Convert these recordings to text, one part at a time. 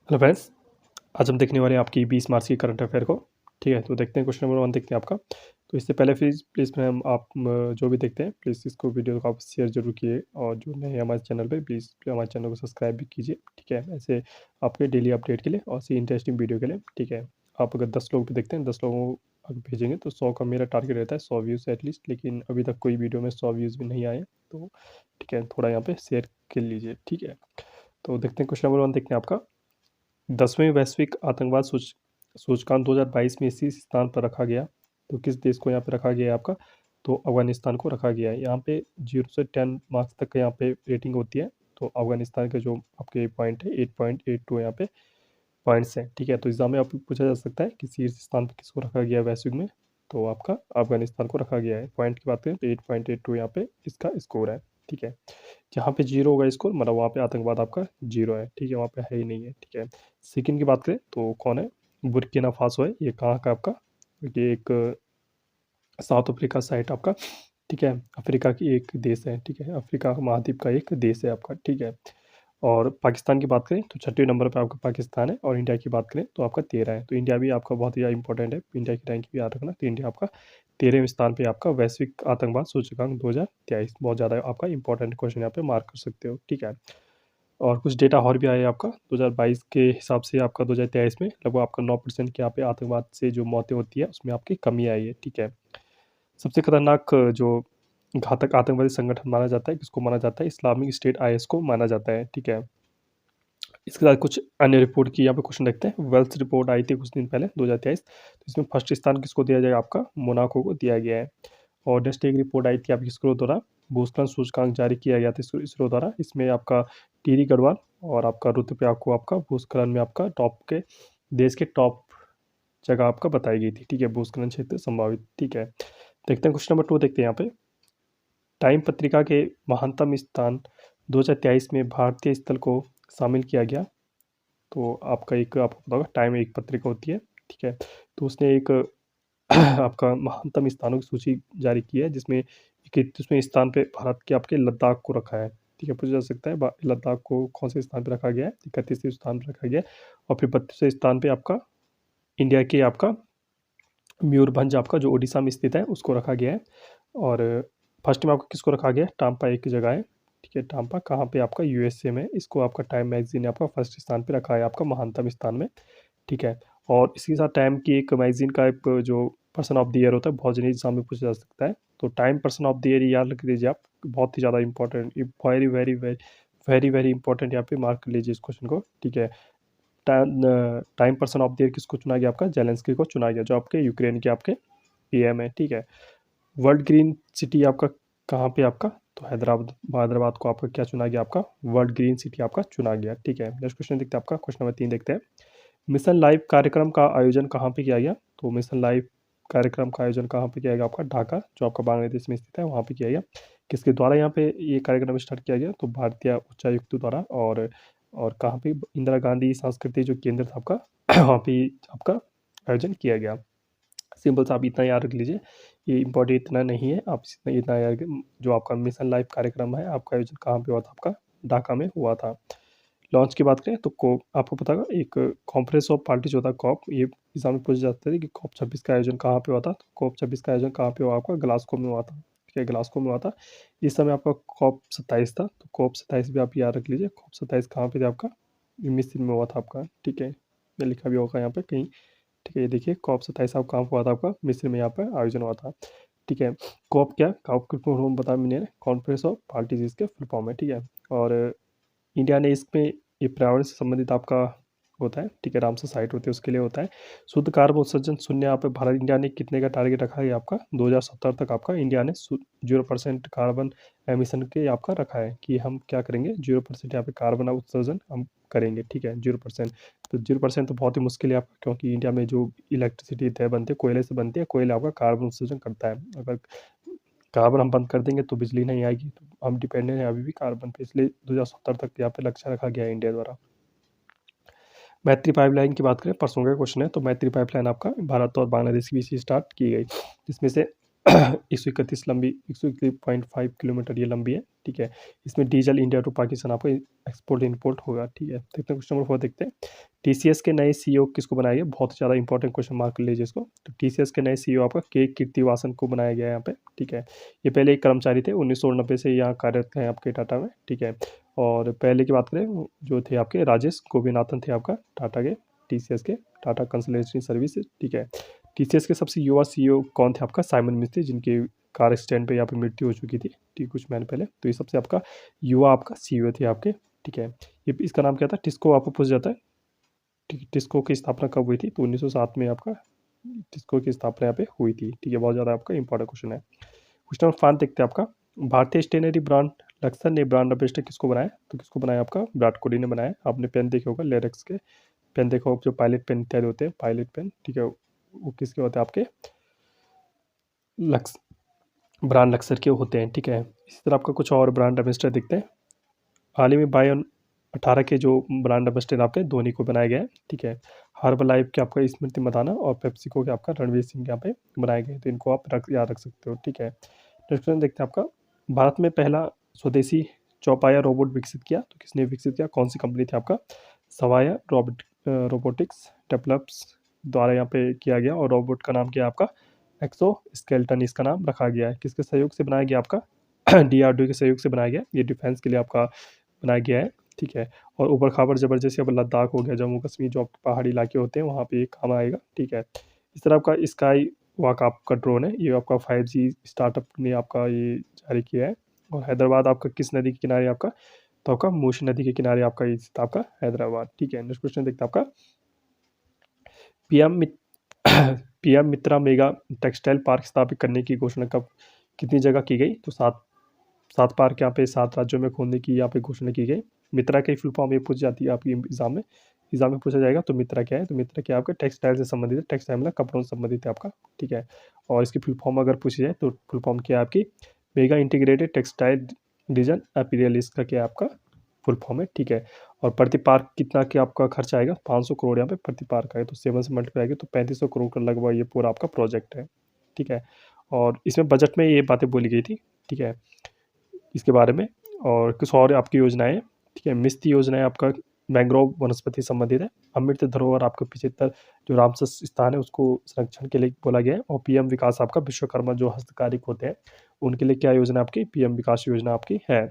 Hello friends, आज हम देखने वाले हैं आपकी 20 मार्च की करंट अफेयर को। ठीक है, तो देखते हैं क्वेश्चन नंबर 1 देखते हैं आपका। तो इससे पहले प्लीज़ प्लीज़ मैम आप जो भी देखते हैं प्लीज़ इसको वीडियो को आप शेयर ज़रूर कीजिए और जो नए हैं हमारे चैनल पे प्लीज़ हमारे चैनल को सब्सक्राइब भी कीजिए। ठीक है, ऐसे आपके डेली अपडेट के लिए और ऐसी इंटरेस्टिंग वीडियो के लिए। ठीक है, आप अगर 10 लोग भी देखते हैं 10 लोगों को अगर भेजेंगे तो 100 का मेरा टारगेट रहता है, 100 व्यूज़ एटलीस्ट। लेकिन अभी तक कोई वीडियो में 100 व्यूज़ भी नहीं आए हैं, तो ठीक है, थोड़ा यहाँ पे शेयर कर लीजिए। ठीक है, तो देखते हैं क्वेश्चन नंबर 1 देखते हैं आपका। 10वें वैश्विक आतंकवाद सूचकांक 2022 में इसी स्थान पर रखा गया। तो किस देश को यहाँ पे रखा गया है आपका? तो अफगानिस्तान को रखा गया है। यहाँ पे 0 से 10 मार्क्स तक का यहाँ पे रेटिंग होती है। तो अफगानिस्तान के जो आपके पॉइंट है 8.82 यहाँ पे पॉइंट्स हैं। ठीक है, तो एग्जाम में आपको पूछा जा सकता है कि शीर्ष स्थान पर किसको रखा गया है वैश्विक में। तो आपका अफगानिस्तान को रखा गया है। पॉइंट की बात करें तो 8.82 यहाँ पे इसका स्कोर है। ठीक है, जहाँ पे जीरो होगा स्कोर मतलब वहाँ पे आतंकवाद आपका जीरो है। ठीक है, वहाँ पे है ही नहीं है। ठीक है, सेकंड की बात करें तो कौन है? बुर्किना फासो है। ये कहाँ का आपका? ये एक साउथ अफ्रीका साइड आपका। ठीक है, अफ्रीका की एक देश है। ठीक है, अफ्रीका महाद्वीप का एक देश है आपका। ठीक है, और पाकिस्तान की बात करें तो छठे नंबर पे आपका पाकिस्तान है और इंडिया की बात करें तो आपका 13 है। तो इंडिया भी आपका बहुत ही इंपॉर्टेंट है, इंडिया की रैंक भी याद रखना। तो इंडिया आपका 13वें स्थान पे आपका वैश्विक आतंकवाद सूचकांक 2023। बहुत ज़्यादा आपका इंपॉर्टेंट क्वेश्चन यहाँ पे मार्क कर सकते हो। ठीक है, और कुछ डेटा और भी आया है आपका 2022 के हिसाब से। आपका 2023 में लगभग आपका 9% की यहाँ पे आतंकवाद से जो मौतें होती है उसमें आपकी कमी आई है। ठीक है, सबसे खतरनाक जो घातक आतंकवादी संगठन माना जाता है किसको माना जाता है? इस्लामिक स्टेट IS को माना जाता है। ठीक है, इसके साथ कुछ अन्य रिपोर्ट की यहाँ पे क्वेश्चन देखते हैं। वेल्थ रिपोर्ट आई थी कुछ दिन पहले 2023। तो इसमें फर्स्ट स्थान किसको दिया जाएगा? आपका मोनाको को दिया गया है। और नेक्स्ट एक रिपोर्ट आई थी आपकी इसरो द्वारा, भूस्खलन सूचकांक जारी किया गया था इसरो द्वारा। इसमें आपका टीरी गढ़वाल और आपका रुद्र पे आपको आपका भूस्खलन में आपका टॉप के देश के टॉप जगह आपका बताई गई थी। ठीक है, भूस्खलन क्षेत्र संभावित। ठीक है, देखते हैं क्वेश्चन नंबर 2 देखते हैं यहाँ पे। टाइम पत्रिका के महानतम स्थान 2023 में भारतीय स्थल को शामिल किया गया। तो आपका एक आपको पता होगा टाइम एक पत्रिका होती है। ठीक है, तो उसने एक आपका महानतम स्थानों की सूची जारी की है जिसमें 31वें स्थान पे भारत के आपके लद्दाख को रखा है। ठीक है, पूछा जा सकता है लद्दाख को कौन से स्थान पे रखा गया है? 31वें स्थान पे रखा गया है। और फिर 32वें स्थान पे आपका इंडिया के आपका मयूरभंज आपका जो उड़ीसा में स्थित है उसको रखा गया है। और फर्स्ट में आपको किसको रखा गया है? टाम्पा एक जगह है। ठीक है, टाम्पा कहाँ पे? आपका USA में। इसको आपका टाइम मैगजीन ने आपका फर्स्ट स्थान पे रखा है आपका महानतम स्थान में। ठीक है, और इसी के साथ टाइम की एक मैगजीन का एक जो पर्सन ऑफ द ईयर होता है बहुत जल्दी एग्जाम में पूछा जा सकता है। तो time person of the year याद रख लीजिए आप, बहुत ही ज़्यादा important, very very very very very important. यहाँ पे मार्क कर लीजिए इस क्वेश्चन को। ठीक है, time person of the year किसको चुना गया? आपका जेलेंस्की को चुना गया जो आपके यूक्रेन के आपके PM है। ठीक है, वर्ल्ड ग्रीन सिटी आपका कहाँ पे आपका? तो हैदराबाद, हैदराबाद को आपका क्या चुना गया? आपका वर्ल्ड ग्रीन सिटी आपका चुना गया। ठीक है, नेक्स्ट क्वेश्चन देखते हैं आपका, क्वेश्चन नंबर 3 देखते हैं। मिशन लाइव कार्यक्रम का आयोजन कहाँ पे किया गया? तो मिशन लाइव कार्यक्रम का आयोजन कहाँ पे किया गया? आपका ढाका जो आपका बांग्लादेश में स्थित है वहाँ पे किया गया। किसके द्वारा यहाँ पे ये कार्यक्रम स्टार्ट किया गया? तो भारतीय उच्चायुक्त द्वारा। और कहाँ पे? इंदिरा गांधी सांस्कृतिक जो केंद्र था आपका वहाँ पे आपका आयोजन किया गया। सिंपल सा आप इतना याद रख लीजिए, ये इम्पोर्टेंट इतना नहीं है। आप इतना याद जो आपका मिशन लाइव कार्यक्रम है आपका आयोजन कहाँ पे हुआ था? आपका ढाका में हुआ था। लॉन्च की बात करें तो कोप आपको पता होगा एक कॉन्फ्रेंस ऑफ पार्टीज होता है कॉप। ये एग्जाम में पूछा जाता है कि COP26 का आयोजन कहाँ पे हुआ था? तो COP26 का आयोजन कहाँ पे हुआ? आपका ग्लासगो में हुआ था। ठीक है, ग्लासगो में हुआ था। इस समय आपका COP27 था। तो COP27 भी आप याद रख लीजिए। COP27 कहाँ पे था आपका? मिस्र में हुआ था आपका। ठीक है, ये लिखा भी होगा यहाँ पे कहीं। ठीक है, ये देखिए COP27 आप कहाँ हुआ था? आपका मिस्र में यहाँ पर आयोजन हुआ था। ठीक है, कॉप क्या? कॉप के फुल फॉर्म बता मैंने, कॉन्फ्रेंस ऑफ पार्टीज इसके फुल फॉर्म है। ठीक है, और इंडिया ने इसमें ये पर्यावरण से संबंधित आपका होता है। ठीक है, रामसर साइट होती है उसके लिए होता है। शुद्ध कार्बन उत्सर्जन शून्य यहाँ पे भारत इंडिया ने कितने का टारगेट रखा है? आपका 2070 तक आपका इंडिया ने 0% कार्बन एमिशन के आपका रखा है कि हम क्या करेंगे? 0% यहाँ पे कार्बन उत्सर्जन हम करेंगे। ठीक है, 0%। तो 0% तो बहुत ही मुश्किल है आपका, क्योंकि इंडिया में जो इलेक्ट्रिसिटी तय बनती है कोयले से बनती है। कोयला आपका कार्बन उत्सर्जन करता है। अगर कार्बन हम बंद कर देंगे तो बिजली नहीं आएगी। तो हम डिपेंडेंट हैं अभी भी कार्बन पे, इसलिए 2070 तक यहाँ पे लक्ष्य रखा गया है इंडिया द्वारा। मैत्री पाइपलाइन की बात करें, परसों का क्वेश्चन है। तो मैत्री पाइपलाइन आपका भारत और बांग्लादेश के बीच स्टार्ट की गई, जिसमें से 131 लंबी 131.5 किलोमीटर ये लंबी है, ठीक है। इसमें डीजल इंडिया टू पाकिस्तान आपको एक्सपोर्ट इंपोर्ट होगा, ठीक है। देखते हैं क्वेश्चन नंबर 4 देखते हैं। टीसीएस के नए सीईओ किसको बनाया गया? बहुत ज़्यादा इंपॉर्टेंट क्वेश्चन, मार्क कर लीजिए इसको। तो टीसीएस के नए सीईओ आपका के कीर्तिवासन को बनाया गया है यहाँ पे, ठीक है। ये पहले एक कर्मचारी थे, 1990 से यहाँ कार्यरत हैं आपके टाटा में, ठीक है। और पहले की बात करें जो थे आपके राजेश गोपीनाथन थे आपका टाटा के, टीसीएस के, टाटा कंसल्टेंसी सर्विसेज, ठीक है। टीसीएस के सबसे युवा सीईओ कौन थे? आपका साइमन मिस्त्री, जिनकी कार एक्सीडेंट पे यहाँ पे मृत्यु हो चुकी थी, ठीक, कुछ महीने पहले। तो ये सबसे आपका युवा आपका सीईओ थे आपके, ठीक है। ये इसका नाम क्या था? टिस्को आपको पूछ जाता है, ठीक है। टिस्को की स्थापना कब हुई थी? तो 1907 में आपका टिस्को की स्थापना यहाँ पे हुई थी, ठीक है। बहुत ज़्यादा आपका इंपॉर्टेंट क्वेश्चन है। क्वेश्चन नंबर 5 देखते हैं आपका। भारतीय स्टेशनरी ब्रांड लक्सर ने ब्रांड एम्बेसडर किसको बनाया? तो किसको बनाया? आपका विराट कोहली ने बनाया। आपने पेन देखे होगा, लेरेक्स के पेन देखा होगा, जो पायलट पेन इत्यादि होते हैं, पायलट पेन, ठीक है, वो किसके होते हैं? आपके लक्स ब्रांड लक्सर के होते हैं, ठीक है। इसी तरह आपका कुछ और ब्रांड एम्बेसडर दिखते हैं। हाल ही में 2018 के जो ब्रांड एम्बेसडर आपके धोनी को बनाया गया है, ठीक है। हर्बल लाइफ के आपका स्मृति मंदाना और पेप्सिको के आपका रणवीर सिंह यहाँ पे बनाए गए, तो इनको आप याद रख सकते हो, ठीक है। नेक्स्ट क्वेश्चन देखते हैं आपका। भारत में पहला स्वदेशी चौपाया रोबोट विकसित किया, तो किसने विकसित किया? कौन सी कंपनी थी? आपका सवाया रोबोटिक्स डेवलप्स द्वारा यहाँ पे किया गया, और रोबोट का नाम क्या है? आपका एक्सो स्केल्टन इसका नाम रखा गया है। किसके सहयोग से बनाया गया? आपका डीआरडीओ के सहयोग से बनाया गया। ये डिफेंस के लिए आपका बनाया गया है, ठीक है। और ऊबड़ खाबड़ जबरदस्ती, अब लद्दाख हो गया, जम्मू कश्मीर, जो पहाड़ी इलाके होते हैं वहाँ पे ये काम आएगा, ठीक है। इस तरह आपका स्काई वॉक आपका ड्रोन है, ये आपका 5G स्टार्टअप ने आपका ये जारी किया है। और हैदराबाद आपका किस नदी के किनारे? आपका तो आपका मूसी नदी के किनारे आपका ये स्थित आपका हैदराबाद, ठीक है। नेक्स्ट क्वेश्चन देखते हैं आपका। पीएम पीएम मित्रा मेगा टेक्सटाइल पार्क स्थापित करने की घोषणा कब कितनी जगह की गई? तो 7 पार्क यहाँ पे 7 राज्यों में खोलने की यहाँ पे घोषणा की गई। मित्रा की फुल फॉर्म ये पूछ जाती है आपकी एग्जाम में पूछा जाएगा। तो मित्रा क्या है? तो मित्रा क्या है? आपका टेक्सटाइल से संबंधित है, टेक्सटाइल मतलब कपड़ों से संबंधित है आपका, ठीक है। और इसकी फुल फॉर्म अगर पूछी जाए तो फुल फॉर्म क्या है आपकी? Mega integrated textile division apparel, इसका क्या है? आपका फुल फॉर्म है, ठीक है। और प्रति पार्क कितना क्या आपका खर्च आएगा? 500 करोड़ यहाँ पे प्रति पार्क आएगा, तो 7 से मल्टीप्लाई आएगी तो 3500 करोड़ का लगभग ये पूरा आपका प्रोजेक्ट है, ठीक है। और इसमें बजट में ये बातें बोली गई थी, ठीक है, इसके बारे में। और कुछ और आपकी योजनाएं, ठीक है। मिस्ती योजना है आपका मैंग्रोव वनस्पति संबंधित है। अमृत धरोहर आपका 75 जो रामसर स्थान है उसको संरक्षण के लिए बोला गया है। और पीएम विकास आपका विश्वकर्मा जो हस्तकारिक होते हैं उनके लिए क्या योजना आपकी? पीएम विकास योजना आपकी है।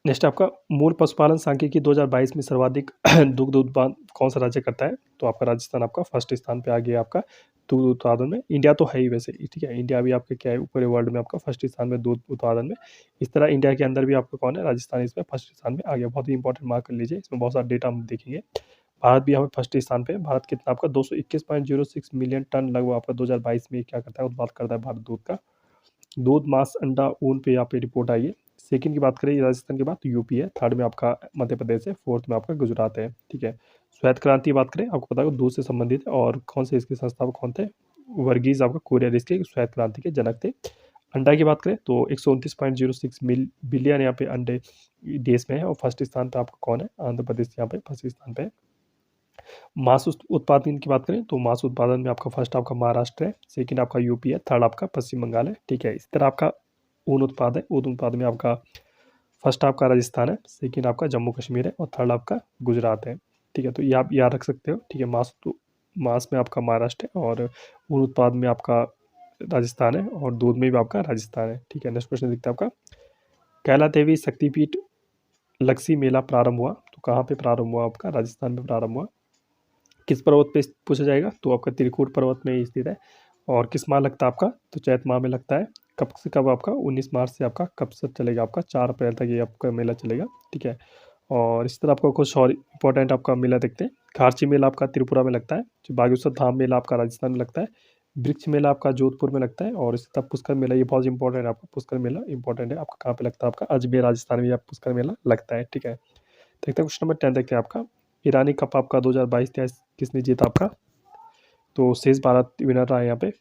नेक्स्ट आपका मूल पशुपालन सांख्यिकी 2022 में सर्वाधिक दुग्ध उत्पादन कौन सा राज्य करता है? तो आपका राजस्थान आपका फर्स्ट स्थान पे आ गया आपका दूध उत्पादन में। इंडिया तो है ही वैसे, ठीक है, इंडिया भी आपके क्या है? ऊपर वर्ल्ड में आपका फर्स्ट स्थान में दूध उत्पादन में। इस तरह इंडिया के अंदर भी आपका कौन है? राजस्थान इसमें फर्स्ट स्थान में आ गया। बहुत ही इंपॉर्टेंट मार्क कर लीजिए, इसमें बहुत सारा डेटा हम देखेंगे। भारत भी यहाँ पे फर्स्ट स्थान पे है। भारत कितना आपका 221.06 मिलियन टन लगभग आपका 2022 में क्या करता है? उत्पादन करता है भारत दूध का। दूध, मांस, अंडा, ऊन पे यहाँ पे रिपोर्ट आई है। सेकंड की बात करें राजस्थान के बाद तो यूपी है, थर्ड में आपका मध्य प्रदेश है, फोर्थ में आपका गुजरात है, ठीक है। श्वेत क्रांति की बात करें, आपको पता होगा दूध से संबंधित है। और कौन से इसके संस्थापक कौन थे? वर्गीज आपका कुरियन इसके श्वेत क्रांति के जनक थे। अंडा की बात करें तो 129.06 बिलियन यहाँ पे अंडे देश में है। और फर्स्ट स्थान पे आपका कौन है? आंध्र प्रदेश यहाँ पे फर्स्ट स्थान पे है। मांस उत्पादन की बात करें तो मांस उत्पादन में आपका फर्स्ट आपका महाराष्ट्र है, सेकंड आपका यूपी है, थर्ड आपका पश्चिम बंगाल है, ठीक है। इस तरह आपका ऊन उत्पाद है, ऊन उत्पाद में आपका फर्स्ट आपका राजस्थान है, सेकंड आपका जम्मू कश्मीर है, और थर्ड आपका गुजरात है, ठीक है। तो ये आप याद रख सकते हो, ठीक है। मांस में आपका महाराष्ट्र है, और ऊन उत्पाद में आपका राजस्थान है, और दूध में भी आपका राजस्थान है, ठीक है। नेक्स्ट क्वेश्चन देखते हैं आपका। कैला देवी शक्तिपीठ लक्ष्मी मेला प्रारंभ हुआ, तो कहाँ पे प्रारंभ हुआ? आपका राजस्थान में प्रारंभ हुआ। किस पर्वत पे पूछा जाएगा? तो आपका त्रिकूट पर्वत में स्थित है। और किस माह लगता है आपका? तो चैत माह में लगता है। कब से कब? आपका 19 मार्च से आपका कब से चलेगा? आपका 4 अप्रैल तक ये आपका मेला चलेगा, ठीक है। और इस तरह आपका कुछ और इंपॉर्टेंट आपका मेला देखते हैं। खारची मेला आपका त्रिपुरा में लगता है। जो बागेश्वर धाम मेला आपका राजस्थान में लगता है। वृक्ष मेला आपका जोधपुर में लगता है। और इसी तरह पुष्कर मेला, ये बहुत इंपॉर्टेंट है आपका, पुष्कर मेला इंपॉर्टेंट है आपका। कहाँ पे लगता है? आपका अजमेर राजस्थान में पुष्कर मेला लगता है, ठीक है। देखते हैं क्वेश्चन नंबर 10 देखते हैं आपका। ईरानी कप आपका 2022-23 किसने जीता आपका? तो शेष भारत विनर रहा है यहाँ पे।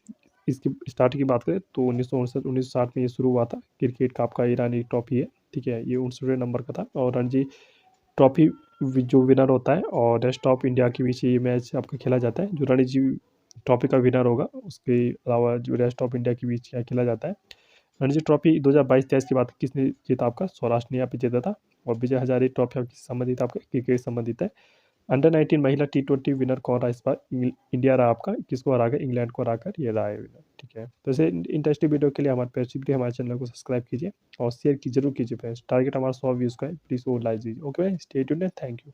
इसकी स्टार्ट की बात करें तो 1959 में ये शुरू हुआ था। क्रिकेट का आपका ईरानी ट्रॉफी है, ठीक है। ये 59वें नंबर का था। और रणजी ट्रॉफी जो विनर होता है और रेस्ट ऑफ इंडिया के बीच ये मैच आपका खेला जाता है। जो रणजी ट्रॉफी का विनर होगा। उसके अलावा जो रेस्ट ऑफ इंडिया के बीच यहाँ खेला जाता है। रणजी ट्रॉफी 2022-23 की बात किसने जीता? आपका सौराष्ट्र ने यहाँ पे जीता था। और विजय हजारे ट्रॉफी आपकी संबंधित आपका क्रिकेट संबंधित है। अंडर 19 महिला T20 विनर कौन रहा इस बार? इंडिया रहा आपका। किसको हरा कर? इंग्लैंड को हराकर ये रहा है विनर। ठीक है, तो ऐसे इंटरेस्टिंग वीडियो के लिए हमारे पे हमारे चैनल को सब्सक्राइब कीजिए और शेयर की जरूर कीजिए फ्रेंड्स। टारगेट हमारा 100 व्यूज़ का है, प्लीज़ वो लाइक दीजिए। ओके भाई, स्टे ट्यून्ड, थैंक यू।